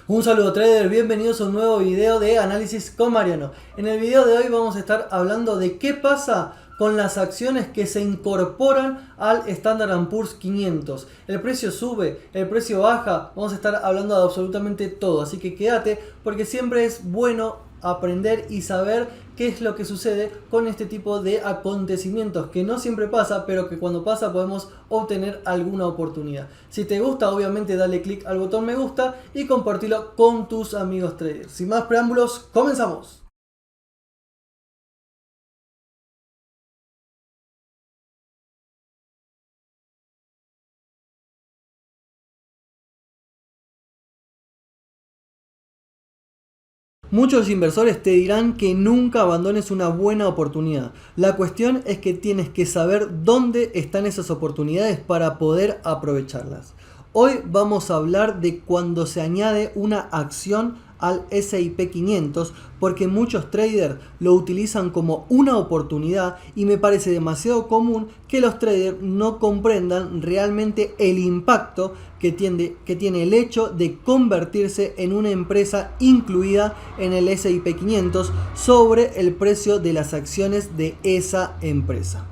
Un saludo trader, bienvenidos a un nuevo video de análisis con Mariano. En el video de hoy vamos a estar hablando de qué pasa con las acciones que se incorporan al Standard & Poor's 500. El precio sube, el precio baja, vamos a estar hablando de absolutamente todo, así que quédate porque siempre es bueno aprender y saber qué es lo que sucede con este tipo de acontecimientos que no siempre pasa, pero que cuando pasa podemos obtener alguna oportunidad. Si te gusta, obviamente dale click al botón me gusta y compartilo con tus amigos traders. Sin más preámbulos, comenzamos. Muchos inversores te dirán que nunca abandones una buena oportunidad. La cuestión es que tienes que saber dónde están esas oportunidades para poder aprovecharlas. Hoy vamos a hablar de cuando se añade una acción al S&P 500 porque muchos traders lo utilizan como una oportunidad y me parece demasiado común que los traders no comprendan realmente el impacto que tiene el hecho de convertirse en una empresa incluida en el S&P 500 sobre el precio de las acciones de esa empresa.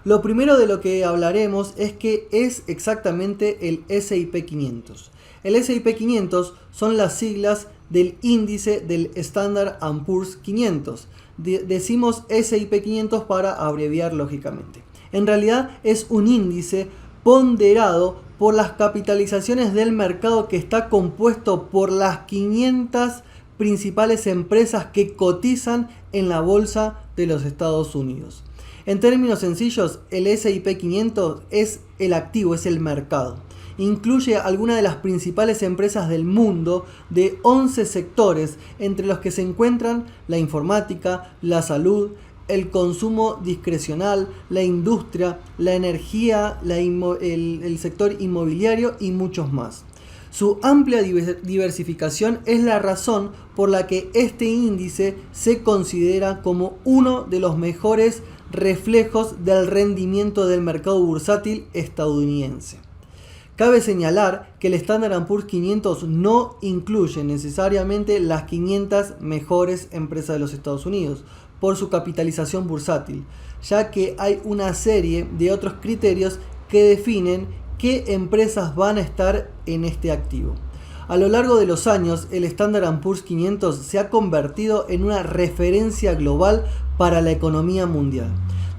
Lo primero de lo que hablaremos es qué es exactamente el S&P 500. El S&P 500 son las siglas del índice del Standard & Poor's 500. Decimos S&P 500 para abreviar lógicamente. En realidad es un índice ponderado por las capitalizaciones del mercado que está compuesto por las 500 principales empresas que cotizan en la bolsa de los Estados Unidos. En términos sencillos, el S&P 500 es el activo, es el mercado. Incluye algunas de las principales empresas del mundo de 11 sectores, entre los que se encuentran la informática, la salud, el consumo discrecional, la industria, la energía, el sector inmobiliario y muchos más. Su amplia diversificación es la razón por la que este índice se considera como uno de los mejores reflejos del rendimiento del mercado bursátil estadounidense. Cabe señalar que el Standard & Poor's 500 no incluye necesariamente las 500 mejores empresas de los Estados Unidos por su capitalización bursátil, ya que hay una serie de otros criterios que definen qué empresas van a estar en este activo. A lo largo de los años, el Standard & Poor's 500 se ha convertido en una referencia global para la economía mundial.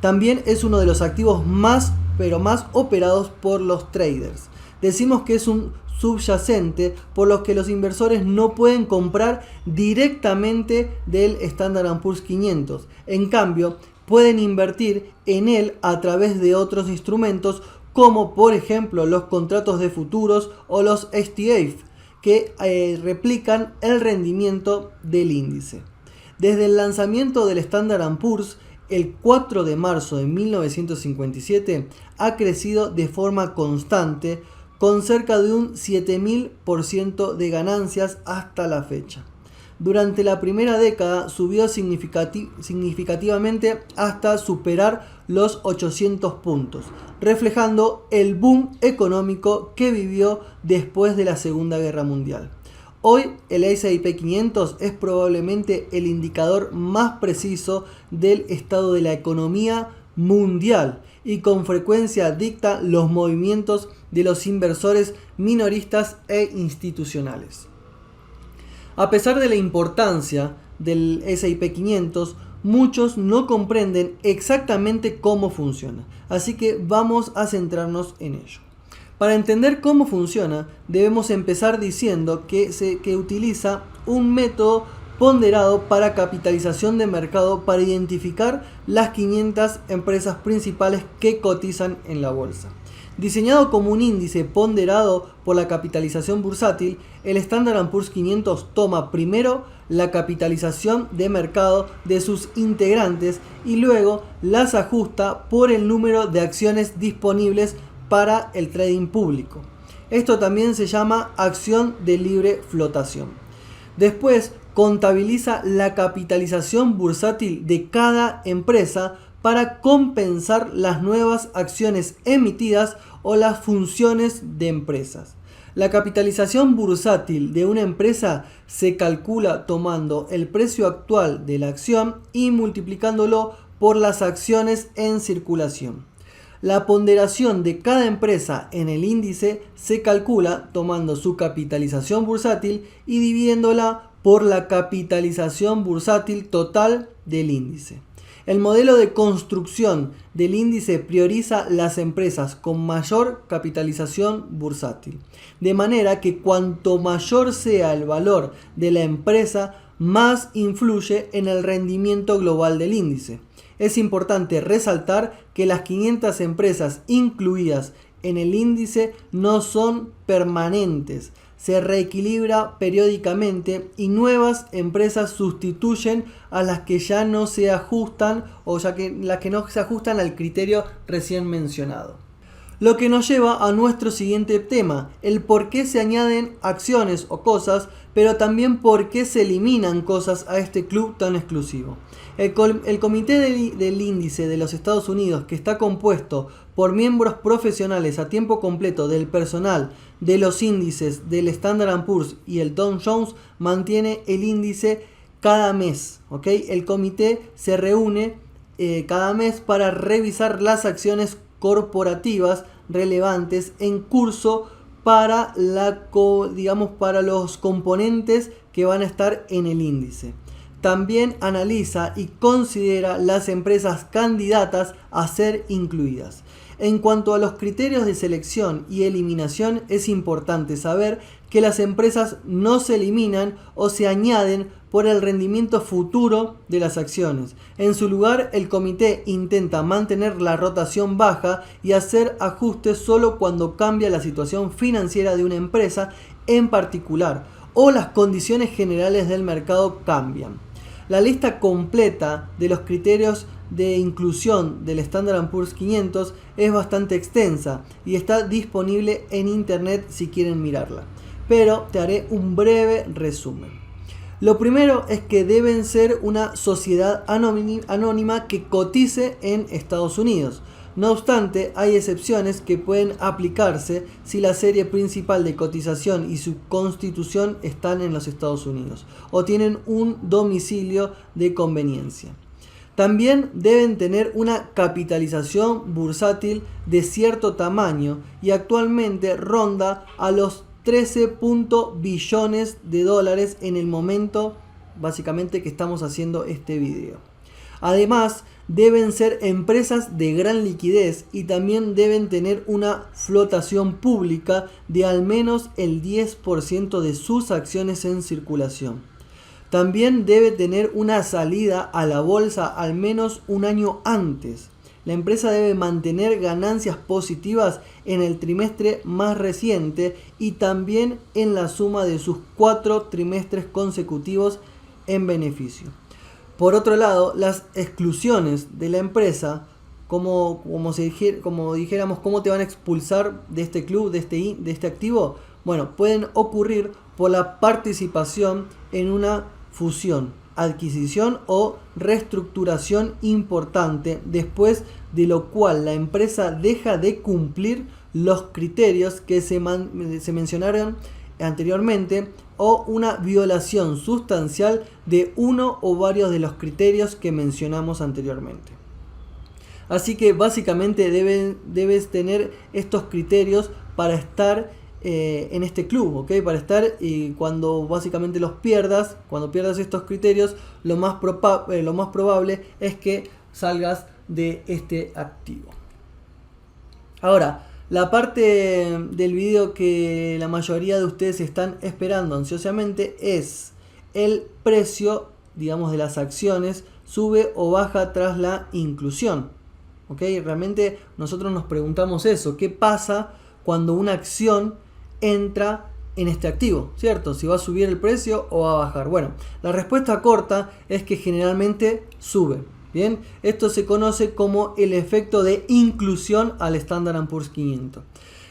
También es uno de los activos más operados por los traders. Decimos que es un subyacente por los que los inversores no pueden comprar directamente del Standard & Poor's 500. En cambio, pueden invertir en él a través de otros instrumentos como por ejemplo los contratos de futuros o los ETF que replican el rendimiento del índice. Desde el lanzamiento del Standard & Poor's el 4 de marzo de 1957 ha crecido de forma constante con cerca de un 7000% de ganancias hasta la fecha. Durante la primera década subió significativamente hasta superar los 800 puntos, reflejando el boom económico que vivió después de la Segunda Guerra Mundial. Hoy el S&P 500 es probablemente el indicador más preciso del estado de la economía mundial y con frecuencia dicta los movimientos de los inversores minoristas e institucionales. A pesar de la importancia del S&P 500, muchos no comprenden exactamente cómo funciona, así que vamos a centrarnos en ello. Para entender cómo funciona, debemos empezar diciendo que utiliza un método ponderado para capitalización de mercado para identificar las 500 empresas principales que cotizan en la bolsa. Diseñado como un índice ponderado por la capitalización bursátil, el Standard & Poor's 500 toma primero la capitalización de mercado de sus integrantes y luego las ajusta por el número de acciones disponibles para el trading público. Esto también se llama acción de libre flotación. Después contabiliza la capitalización bursátil de cada empresa para compensar las nuevas acciones emitidas o las funciones de empresas. La capitalización bursátil de una empresa se calcula tomando el precio actual de la acción y multiplicándolo por las acciones en circulación. La ponderación de cada empresa en el índice se calcula tomando su capitalización bursátil y dividiéndola por la capitalización bursátil total del índice. El modelo de construcción del índice prioriza las empresas con mayor capitalización bursátil, de manera que cuanto mayor sea el valor de la empresa, más influye en el rendimiento global del índice. Es importante resaltar que las 500 empresas incluidas en el índice no son permanentes, se reequilibra periódicamente y nuevas empresas sustituyen a las que ya no se ajustan o ya que las que no se ajustan al criterio recién mencionado. Lo que nos lleva a nuestro siguiente tema, el por qué se añaden acciones o cosas, pero también por qué se eliminan cosas a este club tan exclusivo. El comité del índice de los Estados Unidos, que está compuesto por miembros profesionales a tiempo completo del personal de los índices del Standard & Poor's y el Dow Jones, mantiene el índice cada mes. ¿Okay? El comité se reúne cada mes para revisar las acciones corporativas relevantes en curso para para los componentes que van a estar en el índice. También analiza y considera las empresas candidatas a ser incluidas. En cuanto a los criterios de selección y eliminación, es importante saber que las empresas no se eliminan o se añaden por el rendimiento futuro de las acciones. En su lugar, el comité intenta mantener la rotación baja y hacer ajustes solo cuando cambia la situación financiera de una empresa en particular o las condiciones generales del mercado cambian. La lista completa de los criterios de inclusión del Standard & Poor's 500 es bastante extensa y está disponible en internet si quieren mirarla, pero te haré un breve resumen. Lo primero es que deben ser una sociedad anónima que cotice en Estados Unidos. No obstante, hay excepciones que pueden aplicarse si la serie principal de cotización y su constitución están en los Estados Unidos o tienen un domicilio de conveniencia. También deben tener una capitalización bursátil de cierto tamaño y actualmente ronda a los 13 billones de dólares en el momento básicamente que estamos haciendo este video. Además, deben ser empresas de gran liquidez y también deben tener una flotación pública de al menos el 10% de sus acciones en circulación. También debe tener una salida a la bolsa al menos un año antes. La empresa debe mantener ganancias positivas en el trimestre más reciente y también en la suma de sus 4 trimestres consecutivos en beneficio. Por otro lado, las exclusiones de la empresa, como dijéramos, ¿cómo te van a expulsar de este club, de este activo? Bueno, pueden ocurrir por la participación en una fusión, adquisición o reestructuración importante, después de lo cual la empresa deja de cumplir los criterios que se mencionaron anteriormente, o una violación sustancial de uno o varios de los criterios que mencionamos anteriormente. Así que básicamente debes tener estos criterios para estar en este club, ¿ok? Para estar, y cuando básicamente cuando pierdas estos criterios, lo más probable es que salgas de este activo. Ahora, la parte del video que la mayoría de ustedes están esperando ansiosamente es el precio, digamos, de las acciones, sube o baja tras la inclusión. ¿Ok? Realmente nosotros nos preguntamos eso, ¿qué pasa cuando una acción entra en este activo? ¿Cierto? Si va a subir el precio o va a bajar. Bueno, la respuesta corta es que generalmente sube. Bien, esto se conoce como el efecto de inclusión al Standard & Poor's 500.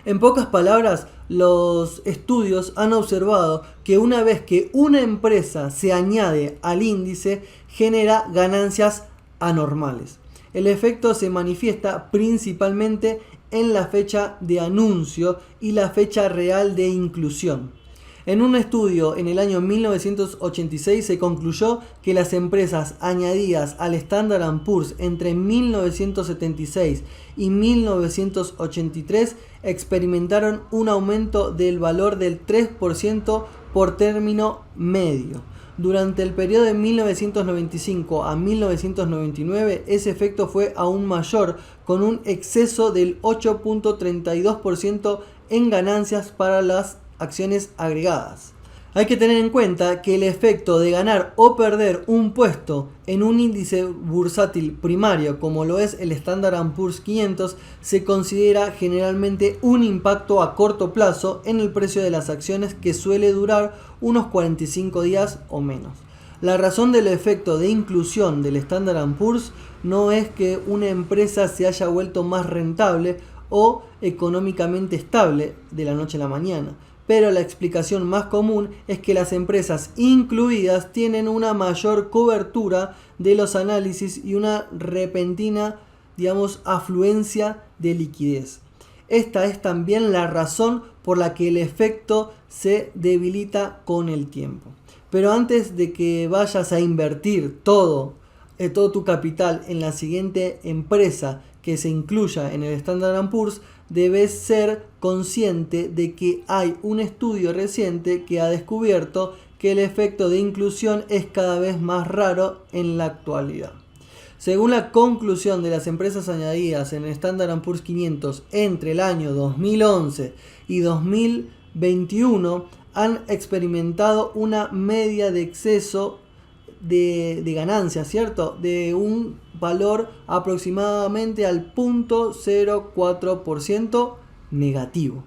En pocas palabras, los estudios han observado que una vez que una empresa se añade al índice, genera ganancias anormales. El efecto se manifiesta principalmente en la fecha de anuncio y la fecha real de inclusión. En un estudio en el año 1986 se concluyó que las empresas añadidas al Standard & Poor's entre 1976 y 1983 experimentaron un aumento del valor del 3% por término medio. Durante el periodo de 1995 a 1999, ese efecto fue aún mayor, con un exceso del 8.32% en ganancias para las acciones agregadas. Hay que tener en cuenta que el efecto de ganar o perder un puesto en un índice bursátil primario como lo es el Standard & Poor's 500 se considera generalmente un impacto a corto plazo en el precio de las acciones que suele durar unos 45 días o menos. La razón del efecto de inclusión del Standard & Poor's no es que una empresa se haya vuelto más rentable o económicamente estable de la noche a la mañana, pero la explicación más común es que las empresas incluidas tienen una mayor cobertura de los análisis y una repentina, afluencia de liquidez. Esta es también la razón por la que el efecto se debilita con el tiempo. Pero antes de que vayas a invertir todo tu capital en la siguiente empresa que se incluya en el Standard & Poor's, debes ser consciente de que hay un estudio reciente que ha descubierto que el efecto de inclusión es cada vez más raro en la actualidad. Según la conclusión de las empresas añadidas en el Standard & Poor's 500 entre el año 2011 y 2021, han experimentado una media de exceso de ganancias, ¿cierto? De un valor aproximadamente al 0.04% negativo.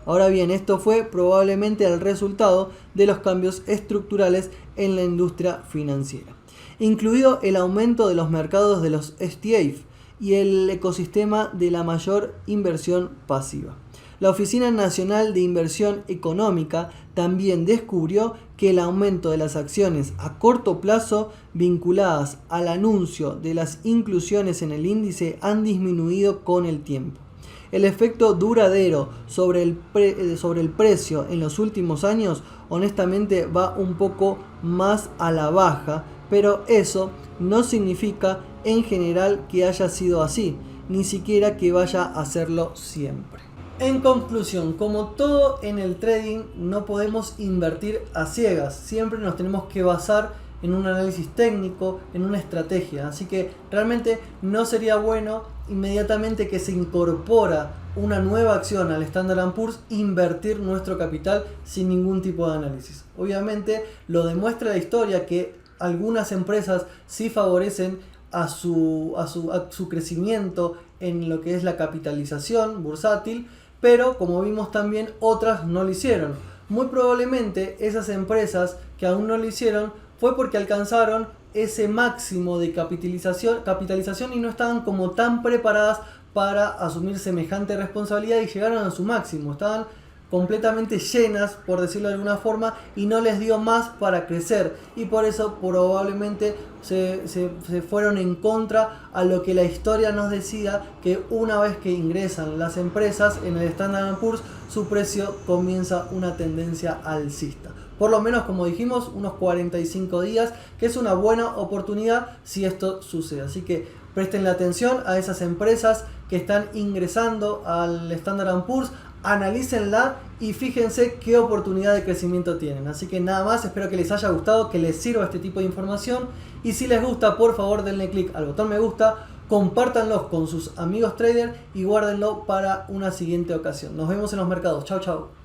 Ahora bien, esto fue probablemente el resultado de los cambios estructurales en la industria financiera, incluido el aumento de los mercados de los ETF y el ecosistema de la mayor inversión pasiva. La Oficina Nacional de Inversión Económica también descubrió que el aumento de las acciones a corto plazo vinculadas al anuncio de las inclusiones en el índice han disminuido con el tiempo. El efecto duradero sobre el precio en los últimos años honestamente va un poco más a la baja, pero eso no significa en general que haya sido así, ni siquiera que vaya a hacerlo siempre. En conclusión, como todo en el trading, no podemos invertir a ciegas. Siempre nos tenemos que basar en un análisis técnico, en una estrategia. Así que realmente no sería bueno inmediatamente que se incorpora una nueva acción al Standard & Poor's invertir nuestro capital sin ningún tipo de análisis. Obviamente lo demuestra la historia que algunas empresas sí favorecen a su crecimiento en lo que es la capitalización bursátil, pero como vimos también otras no lo hicieron. Muy probablemente esas empresas que aún no lo hicieron fue porque alcanzaron ese máximo de capitalización y no estaban como tan preparadas para asumir semejante responsabilidad y llegaron a su máximo. Estaban completamente llenas, por decirlo de alguna forma, y no les dio más para crecer, y por eso probablemente se fueron en contra a lo que la historia nos decía, que una vez que ingresan las empresas en el Standard & Poor's, su precio comienza una tendencia alcista. Por lo menos, como dijimos, unos 45 días, que es una buena oportunidad si esto sucede. Así que presten la atención a esas empresas que están ingresando al Standard & Poor's, analícenla y fíjense qué oportunidad de crecimiento tienen. Así que nada más, espero que les haya gustado, que les sirva este tipo de información, y si les gusta, por favor denle click al botón me gusta, compártanlo con sus amigos traders y guárdenlo para una siguiente ocasión. Nos vemos en los mercados. Chau chau.